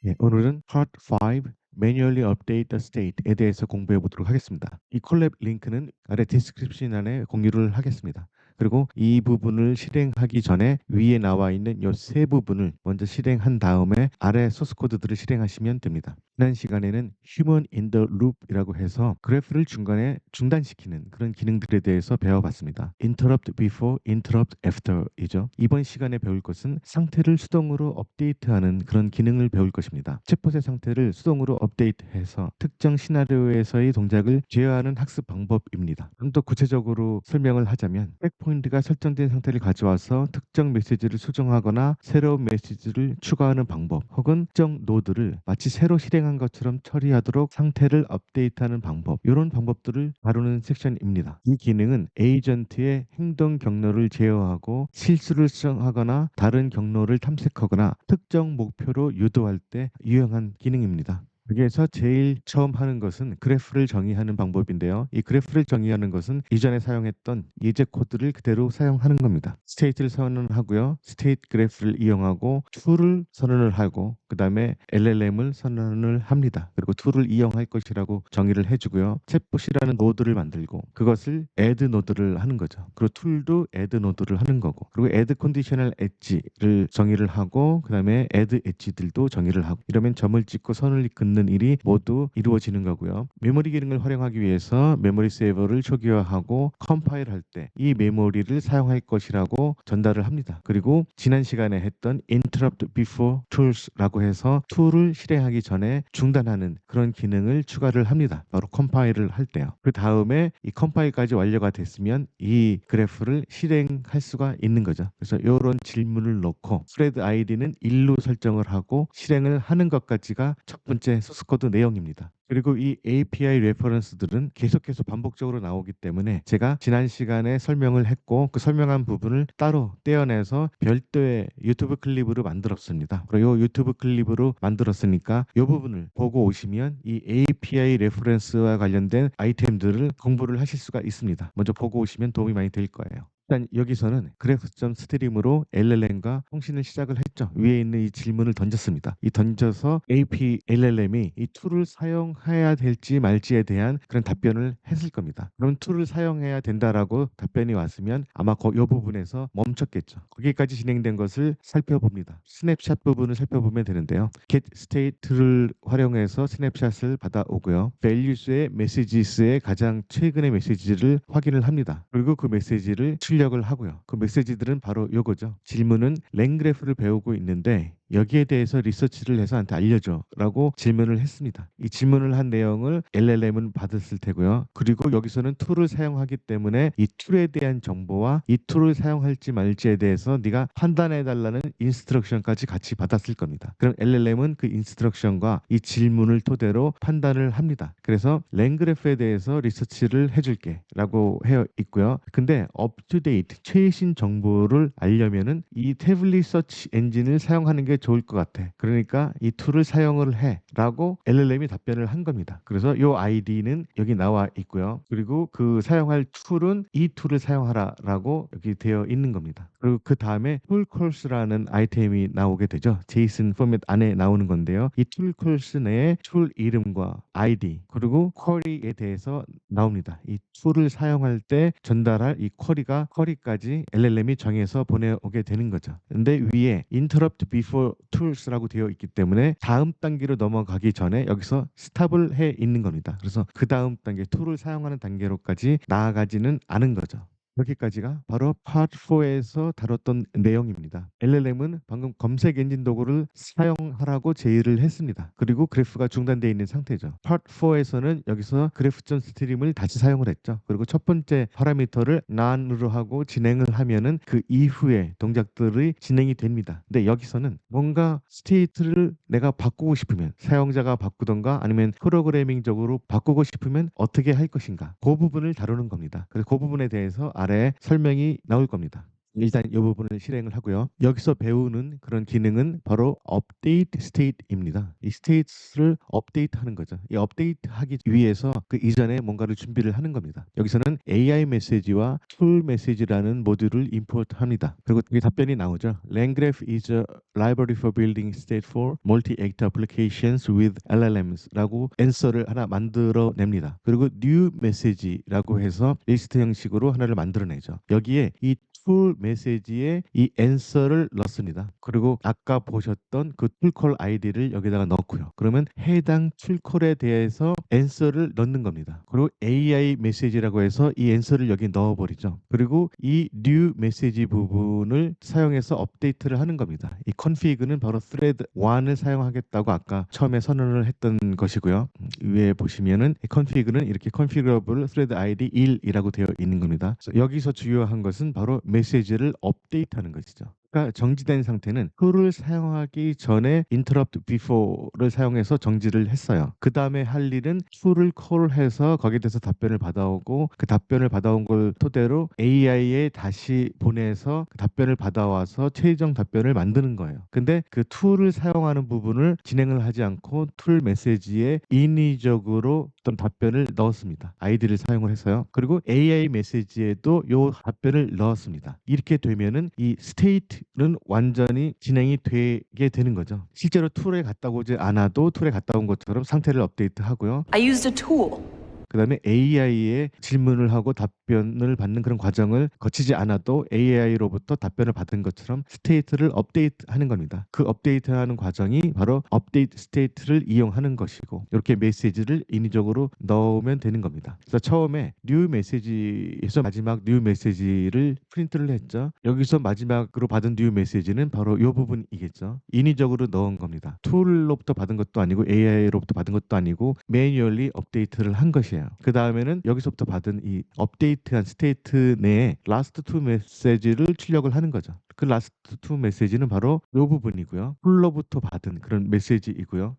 네, 오늘은 Part 5 Manually Update the State에 대해서 공부해 보도록 하겠습니다. 이 콜랩 링크는 아래 디스크립션 안에 공유를 하겠습니다. 그리고 이 부분을 실행하기 전에 위에 나와 있는 이 세 부분을 먼저 실행한 다음에 아래 소스 코드들을 실행하시면 됩니다. 지난 시간에는 Human in the Loop이라고 해서 그래프를 중간에 중단시키는 그런 기능들에 대해서 배워봤습니다. Interrupt before, interrupt after이죠. 이번 시간에 배울 것은 상태를 수동으로 업데이트하는 그런 기능을 배울 것입니다. 챗봇의 상태를 수동으로 업데이트해서 특정 시나리오에서의 동작을 제어하는 학습 방법입니다. 좀 더 구체적으로 설명을 하자면 백포인트가 설정된 상태를 가져와서 특정 메시지를 수정하거나 새로운 메시지를 추가하는 방법, 혹은 특정 노드를 마치 새로 실행한 것처럼 처리하도록 상태를 업데이트하는 방법, 이런 방법들을 다루는 섹션입니다. 이 기능은 에이전트의 행동 경로를 제어하고 실수를 수정하거나 다른 경로를 탐색하거나 특정 목표로 유도할 때 유용한 기능입니다. 여기에서 제일 처음 하는 것은 그래프를 정의하는 방법인데요. 이 그래프를 정의하는 것은 이전에 사용했던 예제 코드를 그대로 사용하는 겁니다. 스테이트를 선언하고요. 스테이트 그래프를 이용하고 툴을 선언을 하고 그 다음에 LLM을 선언을 합니다. 그리고 툴을 이용할 것이라고 정의를 해주고요. 챗봇이라는 노드를 만들고 그것을 add 노드를 하는 거죠. 그리고 툴도 add 노드를 하는 거고, 그리고 add conditional edge를 정의를 하고 그 다음에 add edge들도 정의를 하고, 이러면 점을 찍고 선을 긋는 일이 모두 이루어지는 거고요. 메모리 기능을 활용하기 위해서 메모리 세이버를 초기화하고 컴파일할 때 이 메모리를 사용할 것이라고 전달을 합니다. 그리고 지난 시간에 했던 interrupt before tools라고 해서 툴을 실행하기 전에 중단하는 그런 기능을 추가를 합니다. 바로 컴파일을 할 때요. 그 다음에 이 컴파일까지 완료가 됐으면 이 그래프를 실행할 수가 있는 거죠. 그래서 이런 질문을 넣고 thread id는 1로 설정을 하고 실행을 하는 것까지가 첫 번째 소스 코드 내용입니다. 그리고 이 API 레퍼런스들은 계속해서 반복적으로 나오기 때문에 제가 지난 시간에 설명을 했고 그 설명한 부분을 따로 떼어내서 별도의 유튜브 클립으로 만들었습니다. 그리고 이 유튜브 클립으로 만들었으니까 이 부분을 보고 오시면 이 API 레퍼런스와 관련된 아이템들을 공부를 하실 수가 있습니다. 먼저 보고 오시면 도움이 많이 될 거예요. 일단 여기서는 그래프.스트림으로 LLM과 통신을 시작을 했죠. 위에 있는 이 질문을 던졌습니다. 이 던져서 AP LLM이 이 툴을 사용해야 될지 말지에 대한 그런 답변을 했을 겁니다. 그럼 툴을 사용해야 된다라고 답변이 왔으면 아마 이 부분에서 멈췄겠죠. 거기까지 진행된 것을 살펴봅니다. 스냅샷 부분을 살펴보면 되는데요. get state를 활용해서 스냅샷을 받아오고요. values의 messages의 가장 최근의 메시지를 확인을 합니다. 그리고 그 메시지를 출력을 하고요. 그 메시지들은 바로 요거죠. 질문은 랭그래프를 배우고 있는데 여기에 대해서 리서치를 해서 한테 알려줘 라고 질문을 했습니다. 이 질문을 한 내용을 LLM은 받았을 테고요. 그리고 여기서는 툴을 사용하기 때문에 이 툴에 대한 정보와 이 툴을 사용할지 말지에 대해서 네가 판단해 달라는 인스트럭션까지 같이 받았을 겁니다. 그럼 LLM은 그 인스트럭션과 이 질문을 토대로 판단을 합니다. 그래서 랭그래프에 대해서 리서치를 해줄게 라고 해 있고요. 근데 업투데이트 최신 정보를 알려면은 이 태블릿 서치 엔진을 사용하는 게 좋을 것 같아. 그러니까 이 툴을 사용을 해 라고 LLM이 답변을 한 겁니다. 그래서 이 아이디는 여기 나와 있고요. 그리고 그 사용할 툴은 이 툴을 사용하라 라고 여기 되어 있는 겁니다. 그리고 그 다음에 툴콜스라는 아이템이 나오게 되죠. 제이슨 포맷 안에 나오는 건데요. 이 툴콜스 내에 툴 이름과 아이디 그리고 쿼리에 대해서 나옵니다. 이 툴을 사용할 때 전달할 이 쿼리까지 LLM이 정해서 보내오게 되는 거죠. 근데 위에 interrupt before tools라고 되어 있기 때문에 다음 단계로 넘어가기 전에 여기서 스탑을 해 있는 겁니다. 그래서 그 다음 단계 툴을 사용하는 단계로까지 나아가지는 않은 거죠. 여기까지가 바로 파트 4에서 다뤘던 내용입니다. LLM은 방금 검색 엔진 도구를 사용하라고 제의를 했습니다. 그리고 그래프가 중단되어 있는 상태죠. 파트 4에서는 여기서 그래프.스트림을 스트림을 다시 사용을 했죠. 그리고 첫 번째 파라미터를 none으로 하고 진행을 하면은 그 이후에 동작들이 진행이 됩니다. 근데 여기서는 뭔가 스테이트를 내가 바꾸고 싶으면 사용자가 바꾸던가 아니면 프로그래밍적으로 바꾸고 싶으면 어떻게 할 것인가 그 부분을 다루는 겁니다. 그래서 그 부분에 대해서 아래에 설명이 나올 겁니다. 일단 이 부분을 실행을 하고요. 여기서 배우는 그런 기능은 바로 업데이트 스테이트입니다. 이 스테이트를 업데이트하는 거죠. 이 업데이트하기 위해서 그 이전에 뭔가를 준비를 하는 겁니다. 여기서는 AI 메시지와 툴 메시지라는 모듈을 임포트합니다. 그리고 이 답변이 나오죠. LangGraph is a library for building state for multi-actor applications with LLMs라고 앤서를 하나 만들어냅니다. 그리고 new message라고 해서 리스트 형식으로 하나를 만들어내죠. 여기에 이 툴 메시지에 이 앤서를 넣습니다. 그리고 아까 보셨던 그 툴콜 아이디를 여기다가 넣고요. 그러면 해당 툴콜에 대해서 앤서를 넣는 겁니다. 그리고 AI 메시지라고 해서 이 앤서를 여기 넣어버리죠. 그리고 이 new 메시지 부분을 사용해서 업데이트를 하는 겁니다. 이 config는 바로 thread 1을 사용하겠다고 아까 처음에 선언을 했던 것이고요. 위에 보시면은 이 config는 이렇게 configurable thread id 1이라고 되어 있는 겁니다. 그래서 여기서 중요한 것은 바로 메시지를 업데이트하는 것이죠. 그러니까 정지된 상태는 툴을 사용하기 전에 interrupt before를 사용해서 정지를 했어요. 그 다음에 할 일은 툴을 콜해서 거기에 대해서 답변을 받아오고 그 답변을 받아온 걸 토대로 AI에 다시 보내서 그 답변을 받아와서 최종 답변을 만드는 거예요. 근데 그 툴을 사용하는 부분을 진행을 하지 않고 툴 메시지에 인위적으로 어떤 답변을 넣었습니다. 아이디를 사용을 해서요. 그리고 AI 메시지에도 요 답변을 넣었습니다. 이렇게 되면은 이 스테이트는 완전히 진행이 되게 되는 거죠. 실제로 툴에 갔다 오지 않아도 툴에 갔다 온 것처럼 상태를 업데이트하고요. I used a tool. 그다음에 AI에 질문을 하고 답변을 받는 그런 과정을 거치지 않아도 AI로부터 답변을 받은 것처럼 스테이트를 업데이트하는 겁니다. 그 업데이트하는 과정이 바로 업데이트 스테이트를 이용하는 것이고 이렇게 메시지를 인위적으로 넣으면 되는 겁니다. 그래서 처음에 뉴 메시지에서 마지막 뉴 메시지를 프린트를 했죠. 여기서 마지막으로 받은 뉴 메시지는 바로 이 부분이겠죠. 인위적으로 넣은 겁니다. 툴로부터 받은 것도 아니고 AI로부터 받은 것도 아니고 매뉴얼리 업데이트를 한 것이에요. 그 다음에는 여기서부터 받은 이 업데이트한 스테이트 내에 라스트 투 메시지를 출력을 하는 거죠. 그 라스트 투 메시지는 바로 이 부분이고요. 툴로부터 받은 그런 메시지이고요.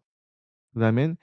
그 다음엔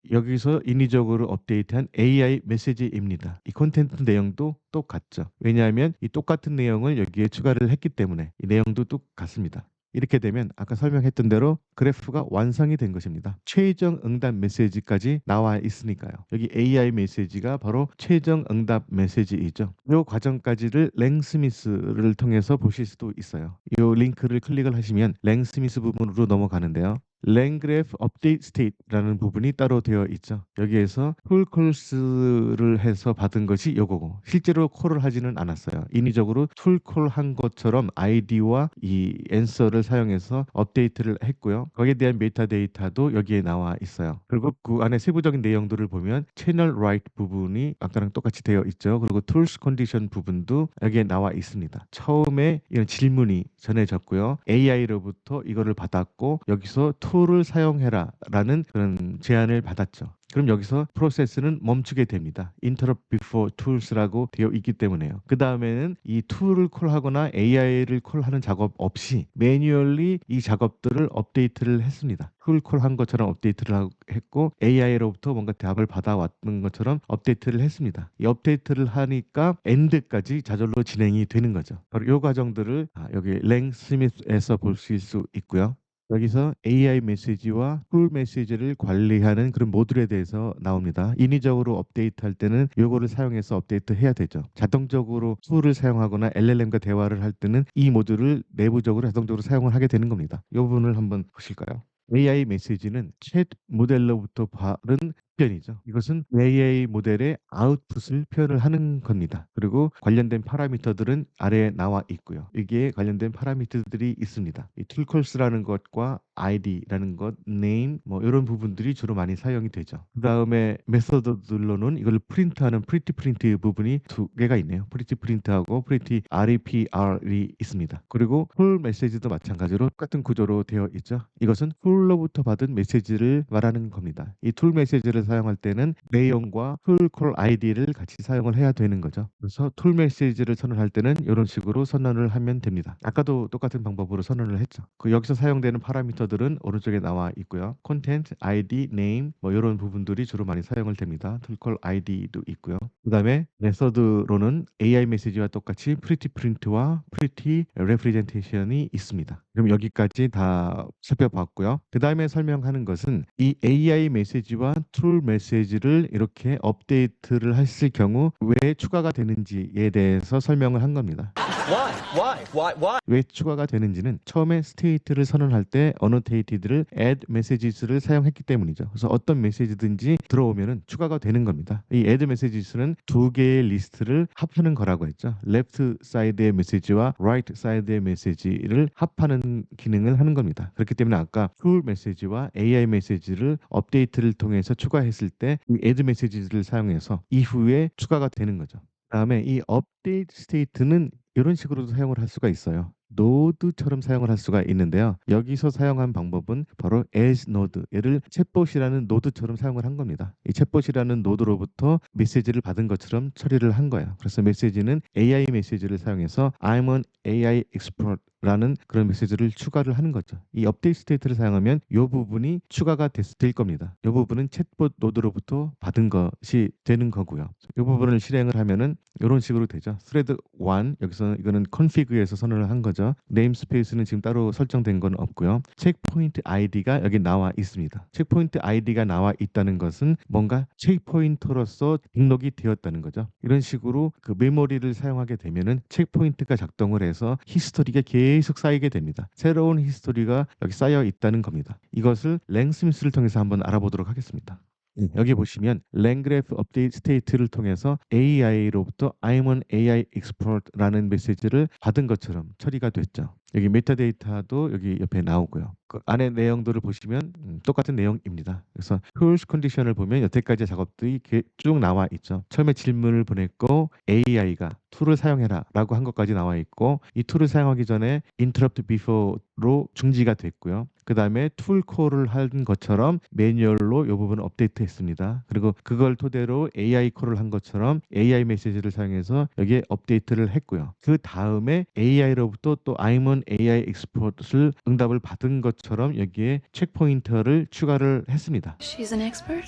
여기서 인위적으로 업데이트한 AI 메시지입니다. 이 콘텐트 내용도 똑같죠. 왜냐하면 이 똑같은 내용을 여기에 추가를 했기 때문에 이 내용도 똑같습니다. 이렇게 되면 아까 설명했던 대로 그래프가 완성이 된 것입니다. 최종 응답 메시지까지 나와 있으니까요. 여기 AI 메시지가 바로 최종 응답 메시지이죠. 이 과정까지를 랭스미스를 통해서 보실 수도 있어요. 이 링크를 클릭을 하시면 랭스미스 부분으로 넘어가는데요. 랭그래프 업데이트 스테이트라는 부분이 따로 되어 있죠. 여기에서 풀 콜스를 해서 받은 것이 요거고 실제로 콜을 하지는 않았어요. 인위적으로 툴 콜한 것처럼 아이디와 이 앤서를 사용해서 업데이트를 했고요. 거기에 대한 메타데이터도 여기에 나와 있어요. 그리고 그 안에 세부적인 내용들을 보면 채널 라이트 부분이 아까랑 똑같이 되어 있죠. 그리고 툴스 컨디션 부분도 여기에 나와 있습니다. 처음에 이런 질문이 전해졌고요. AI로부터 이거를 받았고 여기서 툴을 사용해라라는 그런 제안을 받았죠. 그럼 여기서 프로세스는 멈추게 됩니다. interrupt before tools라고 되어 있기 때문에요. 그 다음에는 이 툴을 콜하거나 AI를 콜하는 작업 없이 매뉴얼리 이 작업들을 업데이트를 했습니다. 툴 콜한 것처럼 업데이트를 했고 AI로부터 뭔가 답을 받아왔던 것처럼 업데이트를 했습니다. 이 업데이트를 하니까 엔드까지 자절로 진행이 되는 거죠. 바로 이 과정들을 여기 랭 스미스에서 보실 수 있고요. 여기서 AI 메시지와 툴 메시지를 관리하는 그런 모듈에 대해서 나옵니다. 인위적으로 업데이트할 때는 요거를 사용해서 업데이트해야 되죠. 자동적으로 툴을 사용하거나 LLM과 대화를 할 때는 이 모듈을 내부적으로 자동적으로 사용을 하게 되는 겁니다. 이 부분을 한번 보실까요? AI 메시지는 챗 모델로부터 받은 답변이죠. 이것은 AI 모델의 아웃풋을 표현을 하는 겁니다. 그리고 관련된 파라미터들은 아래에 나와 있고요. 여기에 관련된 파라미터들이 있습니다. 이 툴콜스라는 것과 id라는 것, name 뭐 이런 부분들이 주로 많이 사용이 되죠. 그다음에 메서드들로는 이걸 프린트하는 프리티 프린트 부분이 두 개가 있네요. 프리티 프린트하고 프리티 REPR이 있습니다. 그리고 풀 메시지도 마찬가지로 똑같은 구조로 되어 있죠. 이것은 툴로부터 받은 메시지를 말하는 겁니다. 이 툴 메시지를 사용할 때는 내용과 툴 콜 아이디를 같이 사용을 해야 되는 거죠. 그래서 툴 메시지를 선언할 때는 이런 식으로 선언을 하면 됩니다. 아까도 똑같은 방법으로 선언을 했죠. 여기서 사용되는 파라미터들은 오른쪽에 나와 있고요. 콘텐트, 아이디, 네임 뭐 이런 부분들이 주로 많이 사용을 됩니다. 툴 콜 아이디도 있고요. 그다음에 메서드로는 AI 메시지와 똑같이 프리티 프린트와 프리티 레프리젠테이션이 있습니다. 그럼 여기까지 다 살펴봤고요. 그다음에 설명하는 것은 이 AI 메시지와 툴 메시지를 이렇게 업데이트를 했을 경우 왜 추가가 되는지에 대해서 설명을 한 겁니다. 왜 추가가 되는지는 처음에 스테이트를 선언할 때 annotated를 add messages를 사용했기 때문이죠. 그래서 어떤 메시지든지 들어오면은 추가가 되는 겁니다. 이 add messages는 두 개의 리스트를 합하는 거라고 했죠. left side의 메시지와 right side의 메시지를 합하는 기능을 하는 겁니다. 그렇기 때문에 아까 tool 메시지와 AI 메시지를 업데이트를 통해서 추가했을 때 이 add messages를 사용해서 이후에 추가가 되는 거죠. 그다음에 이 업데이트 스테이트는 이런 식으로도 사용을 할 수가 있어요. 노드처럼 사용을 할 수가 있는데요. 여기서 사용한 방법은 바로 as node, 얘를 챗봇이라는 노드처럼 사용을 한 겁니다. 이 챗봇이라는 노드로부터 메시지를 받은 것처럼 처리를 한 거예요. 그래서 메시지는 AI 메시지를 사용해서 I'm an AI expert 라는 그런 메시지를 추가를 하는 거죠. 이 업데이트 스테이트를 사용하면 이 부분이 추가가 될 겁니다. 이 부분은 챗봇 노드로부터 받은 것이 되는 거고요. 이 부분을 실행을 하면은 이런 식으로 되죠. thread 1 여기서 이거는 config에서 선언을 한 거죠. 네임스페이스는 지금 따로 설정된 건 없고요. 체크포인트 아이디가 여기 나와 있습니다. 체크포인트 아이디가 나와 있다는 것은 뭔가 체크포인터로서 등록이 되었다는 거죠. 이런 식으로 그 메모리를 사용하게 되면은 체크포인트가 작동을 해서 히스토리가 계속 쌓이게 됩니다. 새로운 히스토리가 여기 쌓여 있다는 겁니다. 이것을 랭스미스를 통해서 한번 알아보도록 하겠습니다. 여기 보시면 랭그래프 업데이트 스테이트를 통해서 AI로부터 I'm an AI expert라는 메시지를 받은 것처럼 처리가 됐죠. 여기 메타데이터도 여기 옆에 나오고요. 그 안에 내용들을 보시면 똑같은 내용입니다. 그래서 tools 컨디션을 보면 여태까지 작업들이 쭉 나와 있죠. 처음에 질문을 보냈고 AI가 툴을 사용해라 라고 한 것까지 나와 있고 이 툴을 사용하기 전에 interrupt before로 중지가 됐고요. 그 다음에 툴 콜을 한 것처럼 매뉴얼로 이 부분을 업데이트했습니다. 그리고 그걸 토대로 AI 콜을 한 것처럼 AI 메시지를 사용해서 여기에 업데이트를 했고요. 그 다음에 AI로부터 또 I'm an AI expert을 응답을 받은 것처럼 여기에 체크포인터를 추가를 했습니다. She's an expert?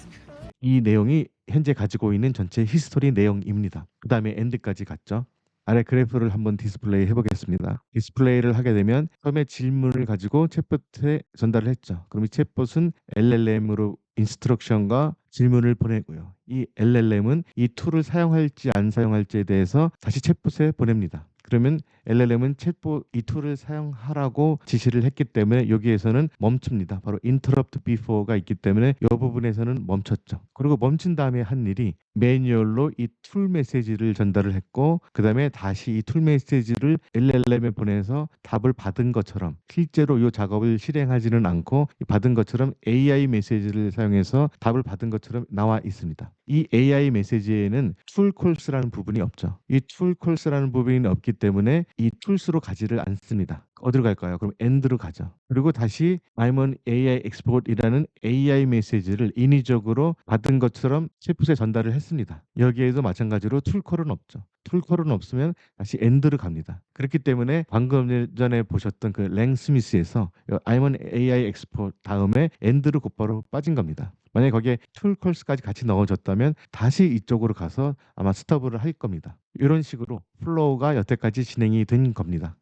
이 내용이 현재 가지고 있는 전체 히스토리 내용입니다. 그 다음에 엔드까지 갔죠. 아래 그래프를 한번 디스플레이 해보겠습니다. 디스플레이를 하게 되면 처음에 질문을 가지고 챗봇에 전달을 했죠. 그럼 이 챗봇은 LLM으로 인스트럭션과 질문을 보내고요. 이 LLM은 이 툴을 사용할지 안 사용할지에 대해서 다시 챗봇에 보냅니다. 그러면 LLM은 챗봇 이 툴을 사용하라고 지시를 했기 때문에 여기에서는 멈춥니다. 바로 interrupt before가 있기 때문에 이 부분에서는 멈췄죠. 그리고 멈춘 다음에 한 일이 매뉴얼로 이 툴 메시지를 전달을 했고 그 다음에 다시 이 툴 메시지를 LLM에 보내서 답을 받은 것처럼 실제로 이 작업을 실행하지는 않고 받은 것처럼 AI 메시지를 사용해서 답을 받은 것처럼 나와 있습니다. 이 AI 메시지에는 툴콜스라는 부분이 없죠. 이 툴콜스라는 부분이 없기 때문에 이 툴스로 가지를 않습니다. 어디로 갈까요? 그럼 end로 가죠. 그리고 다시 I'm an AI expert이라는 AI 메시지를 인위적으로 받은 것처럼 챗봇에 전달을 했습니다. 여기에도 마찬가지로 툴콜은 없죠. 툴콜은 없으면 다시 end로 갑니다. 그렇기 때문에 방금 전에 보셨던 그 랭스미스에서 I'm an AI expert 다음에 end로 곧바로 빠진 겁니다. 만약에 거기에 툴콜스까지 같이 넣어줬다면 다시 이쪽으로 가서 아마 스톱을 할 겁니다. 이런 식으로 플로우가 여태까지 진행이 된 겁니다.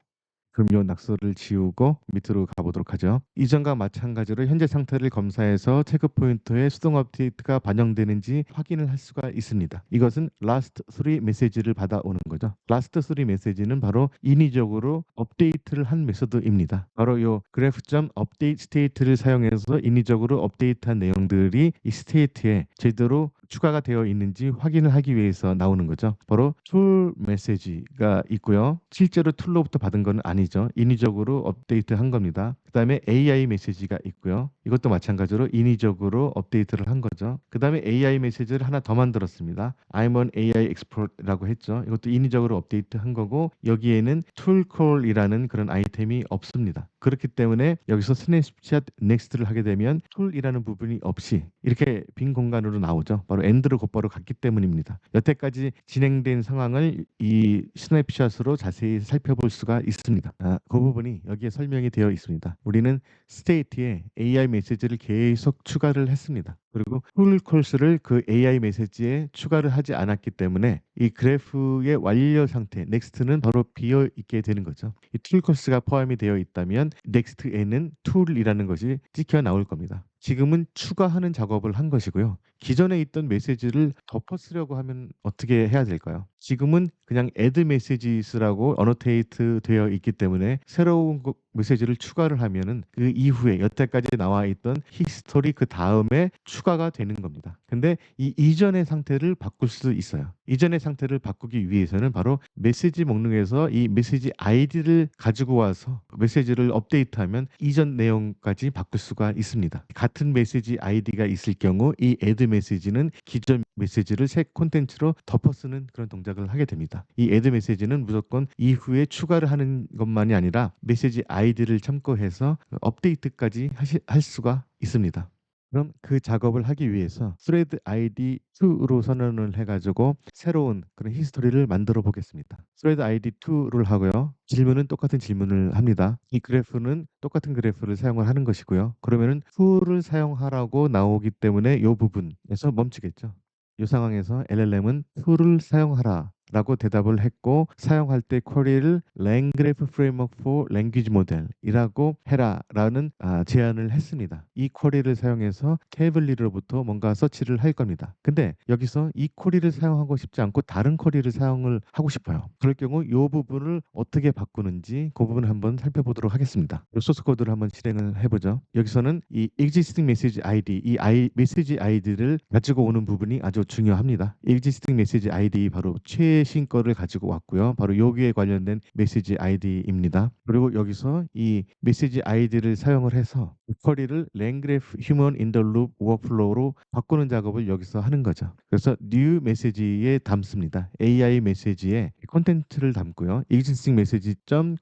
그럼 요 낙서를 지우고 밑으로 가보도록 하죠. 이전과 마찬가지로 현재 상태를 검사해서 체크 포인터에 수동 업데이트가 반영되는지 확인을 할 수가 있습니다. 이것은 last 3 메시지를 받아오는 거죠. last 3 메시지는 바로 인위적으로 업데이트를 한 메소드입니다. 바로 요 graph.update state를 사용해서 인위적으로 업데이트한 내용들이 이 스테이트에 제대로 추가가 되어 있는지 확인을 하기 위해서 나오는 거죠. 바로 툴 메시지가 있고요. 실제로 툴로부터 받은 건 아니죠. 인위적으로 업데이트한 겁니다. 그다음에 AI 메시지가 있고요. 이것도 마찬가지로 인위적으로 업데이트를 한 거죠. 그다음에 AI 메시지를 하나 더 만들었습니다. I'm an AI expert라고 했죠. 이것도 인위적으로 업데이트한 거고 여기에는 툴콜이라는 그런 아이템이 없습니다. 그렇기 때문에 여기서 스냅샷 넥스트를 하게 되면 툴이라는 부분이 없이 이렇게 빈 공간으로 나오죠. 바로 엔드로 곧바로 갔기 때문입니다. 여태까지 진행된 상황을 이 스냅샷으로 자세히 살펴볼 수가 있습니다. 그 부분이 여기에 설명이 되어 있습니다. 우리는 스테이트에 AI 메시지를 계속 추가를 했습니다. 그리고 툴 콜스를 그 AI 메시지에 추가를 하지 않았기 때문에 이 그래프의 완료 상태 넥스트는 바로 비어 있게 되는 거죠. 이 툴 콜스가 포함이 되어 있다면 넥스트에는 툴이라는 것이 찍혀 나올 겁니다. 지금은 추가하는 작업을 한 것이고요. 기존에 있던 메시지를 덮어 쓰려고 하면 어떻게 해야 될까요? 지금은 그냥 add messages라고 annotate 되어 있기 때문에 새로운 메시지를 추가를 하면은 그 이후에 여태까지 나와 있던 히스토리 그다음에 추가가 되는 겁니다. 근데 이 이전의 상태를 바꿀 수 있어요. 이전의 상태를 바꾸기 위해서는 바로 메시지 목록에서 이 메시지 아이디를 가지고 와서 메시지를 업데이트하면 이전 내용까지 바꿀 수가 있습니다. 같은 메시지 아이디가 있을 경우 이 add 메시지는 기존 메시지를 새 콘텐츠로 덮어 쓰는 그런 동작을 하게 됩니다. 이 add 메시지는 무조건 이후에 추가를 하는 것만이 아니라 메시지 아이디를 참고해서 업데이트까지 할 수가 있습니다. 그럼 그 작업을 하기 위해서 thread id 2로 선언을 해가지고 새로운 그런 히스토리를 만들어 보겠습니다. thread id 2를 하고요. 질문은 똑같은 질문을 합니다. 이 그래프는 똑같은 그래프를 사용을 하는 것이고요. 그러면은 2를 사용하라고 나오기 때문에 이 부분에서 멈추겠죠. 이 상황에서 LLM은 2를 사용하라 라고 대답을 했고 사용할 때 쿼리를 langgraph framework for language model이라고 해라라는 제안을 했습니다. 이 쿼리를 사용해서 태블릿으로부터 뭔가 서치를 할 겁니다. 근데 여기서 이 쿼리를 사용하고 싶지 않고 다른 쿼리를 사용을 하고 싶어요. 그럴 경우 이 부분을 어떻게 바꾸는지 그 부분을 한번 살펴보도록 하겠습니다. 이 소스 코드를 한번 실행을 해보죠. 여기서는 이 existing message ID, 메시지 아이디를 가지고 오는 부분이 아주 중요합니다. existing message ID 바로 최신 거를 가지고 왔고요. 바로 여기에 관련된 메시지 아이디입니다. 그리고 여기서 이 메시지 아이디를 사용을 해서 쿼리를 langgraph human in the loop workflow로 바꾸는 작업을 여기서 하는 거죠. 그래서 new 메시지에 담습니다. AI 메시지에 콘텐츠를 담고요. existing message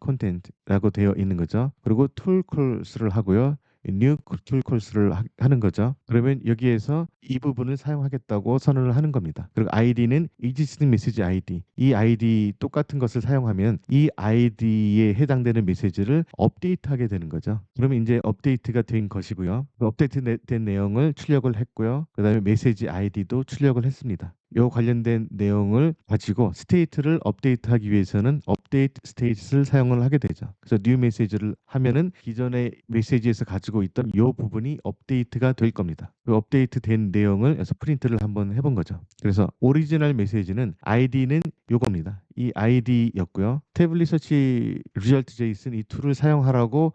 content라고 되어 있는 거죠. 그리고 tool calls를 하고요. new tool calls를 하는 거죠. 그러면 여기에서 이 부분을 사용하겠다고 선언을 하는 겁니다. 그리고 id는 existing message ID. 이 ID 똑같은 것을 사용하면 이 ID에 해당되는 메시지를 업데이트하게 되는 거죠. 그러면 이제 업데이트가 된 것이고요. 그 업데이트된 내용을 출력을 했고요. 그다음에 메시지 아이디도 출력을 했습니다. 요 관련된 내용을 가지고 스테이트를 업데이트하기 위해서는 업데이트 스테이트를 사용을 하게 되죠. 그래서 뉴 메시지를 하면은 기존의 메시지에서 가지고 있던 요 부분이 업데이트가 될 겁니다. 그 업데이트된 내용을 해서 프린트를 한번 해본 거죠. 그래서 오리지널 메시지는 아이디는 요겁니다. 이 아이디였고요. 태블릿 서치 리절트 제이슨 이 툴을 사용하라고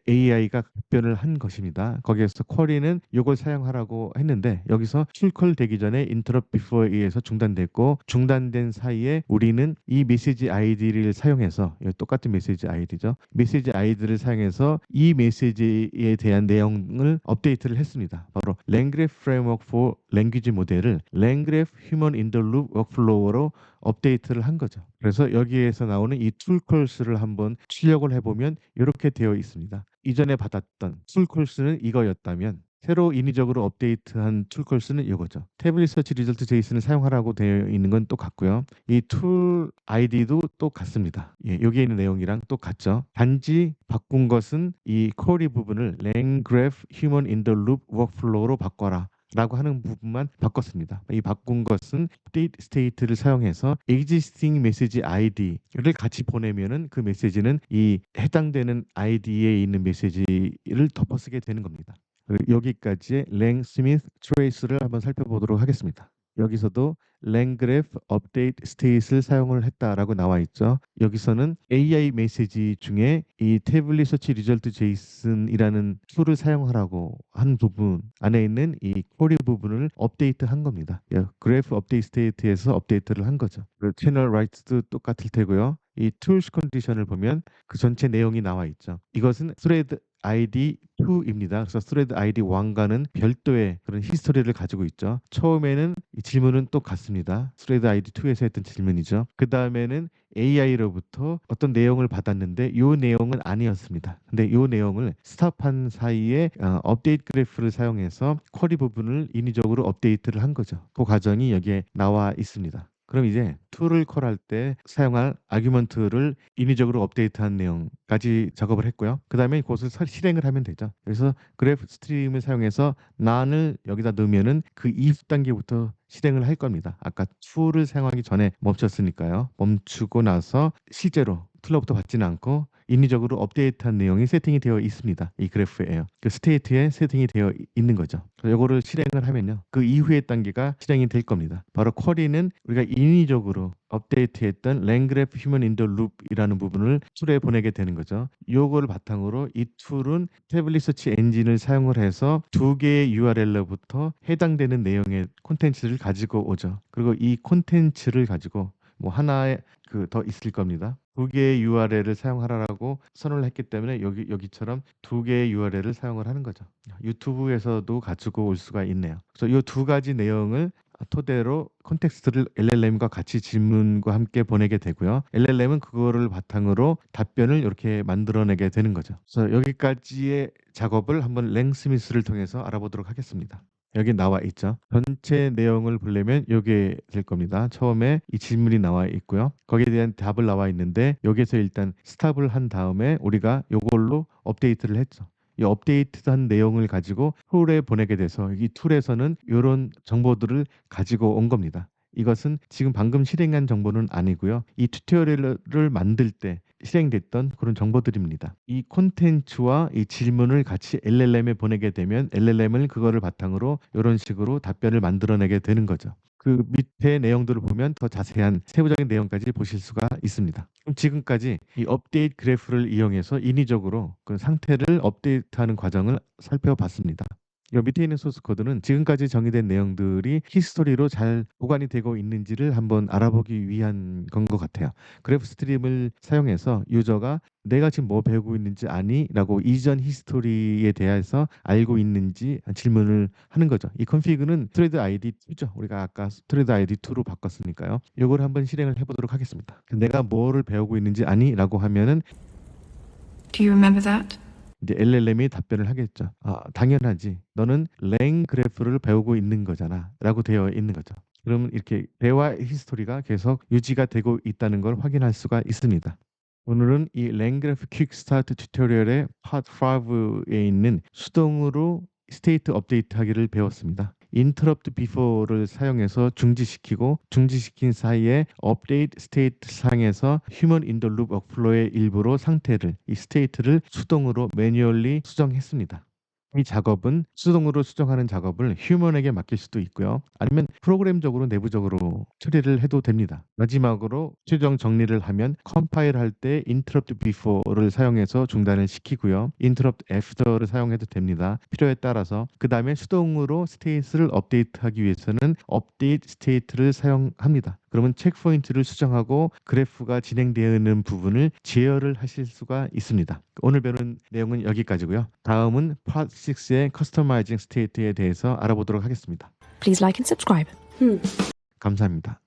AI가 답변을 한 것입니다. 거기에서 쿼리는 요걸 사용하라고 했는데 여기서 출콜 되기 전에 interrupt before에 의해서 중단됐고 중단된 사이에 우리는 이 메시지 아이디를 사용해서 똑같은 메시지 아이디죠. 메시지 아이디를 사용해서 이 메시지에 대한 내용을 업데이트를 했습니다. 바로 langgraph framework for language model을 langgraph human in the loop workflow로 업데이트를 한 거죠. 그래서 여기에서 나오는 이 툴콜스를 한번 출력을 해보면 이렇게 되어 있습니다. 이전에 받았던 툴콜스는 이거였다면 새로 인위적으로 업데이트한 툴콜스는 이거죠. 태블릿 서치 리절트 제이슨을 사용하라고 되어 있는 건 똑같고요. 이 툴 아이디도 똑같습니다. 여기에 있는 내용이랑 똑같죠. 단지 바꾼 것은 이 쿼리 부분을 langgraph human in the loop workflow로 바꿔라. 라고 하는 부분만 바꿨습니다. 이 바꾼 것은 update state를 사용해서 existing message ID를 같이 보내면은 그 메시지는 이 해당되는 ID에 있는 메시지를 덮어쓰게 되는 겁니다. 여기까지의 랭 스미스 트레이스를 한번 살펴보도록 하겠습니다. 여기서도 langgraph update state을 사용을 했다라고 나와 있죠. 여기서는 AI 메시지 중에 이 태블릿 서치 리절트 제이슨이라는 툴을 사용하라고 한 부분 안에 있는 이 쿼리 부분을 업데이트한 겁니다. 그래프 업데이트 스테이트에서 업데이트를 한 거죠. 그리고 채널 라이트도 똑같을 테고요. 이 툴스 컨디션을 보면 그 전체 내용이 나와 있죠. 이것은 thread ID 2입니다. 그래서 thread ID 1과는 별도의 그런 히스토리를 가지고 있죠. 처음에는 이 질문은 또 같습니다. thread ID 2에서 했던 질문이죠. 그 다음에는 AI로부터 어떤 내용을 받았는데 이 내용은 아니었습니다. 근데 이 내용을 스탑한 사이에 업데이트 그래프를 사용해서 쿼리 부분을 인위적으로 업데이트를 한 거죠. 그 과정이 여기에 나와 있습니다. 그럼 이제 툴을 콜할 때 사용할 아규먼트를 인위적으로 업데이트한 내용까지 작업을 했고요. 그 다음에 그것을 실행을 하면 되죠. 그래서 그래프 스트림을 사용해서 난을 여기다 넣으면은 그 이후 단계부터 실행을 할 겁니다. 아까 툴을 사용하기 전에 멈췄으니까요. 멈추고 나서 실제로 툴로부터 받지는 않고 인위적으로 업데이트한 내용이 세팅이 되어 있습니다. 이 그래프에요. 그 스테이트에 세팅이 되어 있는 거죠. 이거를 실행을 하면요. 그 이후의 단계가 실행이 될 겁니다. 바로 쿼리는 우리가 인위적으로 업데이트했던 langgraph human in the loop이라는 부분을 툴에 보내게 되는 거죠. 요거를 바탕으로 이 툴은 태블릿 서치 엔진을 사용을 해서 두 개의 URL로부터 해당되는 내용의 콘텐츠를 가지고 오죠. 그리고 이 콘텐츠를 가지고 뭐 하나의 더 있을 겁니다. 두 개의 URL을 사용하라고 선언을 했기 때문에 여기처럼 두 개의 URL을 사용을 하는 거죠. 유튜브에서도 가지고 올 수가 있네요. 그래서 이 두 가지 내용을 토대로 콘텍스트를 LLM과 같이 질문과 함께 보내게 되고요. LLM은 그거를 바탕으로 답변을 이렇게 만들어내게 되는 거죠. 그래서 여기까지의 작업을 한번 랭스미스를 통해서 알아보도록 하겠습니다. 여기 나와 있죠. 전체 내용을 보려면 요게 될 겁니다. 처음에 이 질문이 나와 있고요. 거기에 대한 답을 나와 있는데 여기서 일단 스탑을 한 다음에 우리가 요걸로 업데이트를 했죠. 이 업데이트한 내용을 가지고 툴에 보내게 돼서 이 툴에서는 이런 정보들을 가지고 온 겁니다. 이것은 지금 방금 실행한 정보는 아니고요. 이 튜토리얼을 만들 때 실행됐던 그런 정보들입니다. 이 콘텐츠와 이 질문을 같이 LLM에 보내게 되면 LLM은 그거를 바탕으로 이런 식으로 답변을 만들어내게 되는 거죠. 그 밑에 내용들을 보면 더 자세한 세부적인 내용까지 보실 수가 있습니다. 그럼 지금까지 이 업데이트 그래프를 이용해서 인위적으로 그 상태를 업데이트하는 과정을 살펴봤습니다. 이 밑에 있는 소스 코드는 지금까지 정의된 내용들이 히스토리로 잘 보관이 되고 있는지를 한번 알아보기 위한 건 것 같아요. 그래프 스트림을 사용해서 유저가 내가 지금 뭐 배우고 있는지 아니? 라고 이전 히스토리에 대해서 알고 있는지 질문을 하는 거죠. 이 컨피그는 thread ID 2죠. 우리가 아까 thread ID 2로 바꿨으니까요. 이걸 한번 실행을 해보도록 하겠습니다. 내가 뭐를 배우고 있는지 아니? 라고 하면은 Do you remember that? 이제 LLM이 답변을 하겠죠. 당연하지. 너는 랭 그래프를 배우고 있는 거잖아. 라고 되어 있는 거죠. 그러면 이렇게 대화 히스토리가 계속 유지가 되고 있다는 걸 확인할 수가 있습니다. 오늘은 이 랭그래프 퀵 스타트 튜토리얼의 파트 5에 있는 수동으로 스테이트 업데이트 하기를 배웠습니다. interrupt before를 사용해서 중지시키고 중지시킨 사이에 update state 상에서 human in the loop workflow의 일부로 상태를 이 state를 수동으로 매뉴얼리 수정했습니다. 이 작업은 수동으로 수정하는 작업을 휴먼에게 맡길 수도 있고요. 아니면 프로그램적으로 내부적으로 처리를 해도 됩니다. 마지막으로 최종 정리를 하면 컴파일 할 때 interrupt before를 사용해서 중단을 시키고요. interrupt after를 사용해도 됩니다. 필요에 따라서. 그 다음에 수동으로 스테이트를 업데이트하기 위해서는 update state를 사용합니다. 그러면 체크포인트를 수정하고 그래프가 진행되는 부분을 제어를 하실 수가 있습니다. 오늘 배우는 내용은 여기까지고요. 다음은 Part 6의 Customizing State에 대해서 알아보도록 하겠습니다. Please like and subscribe. 감사합니다.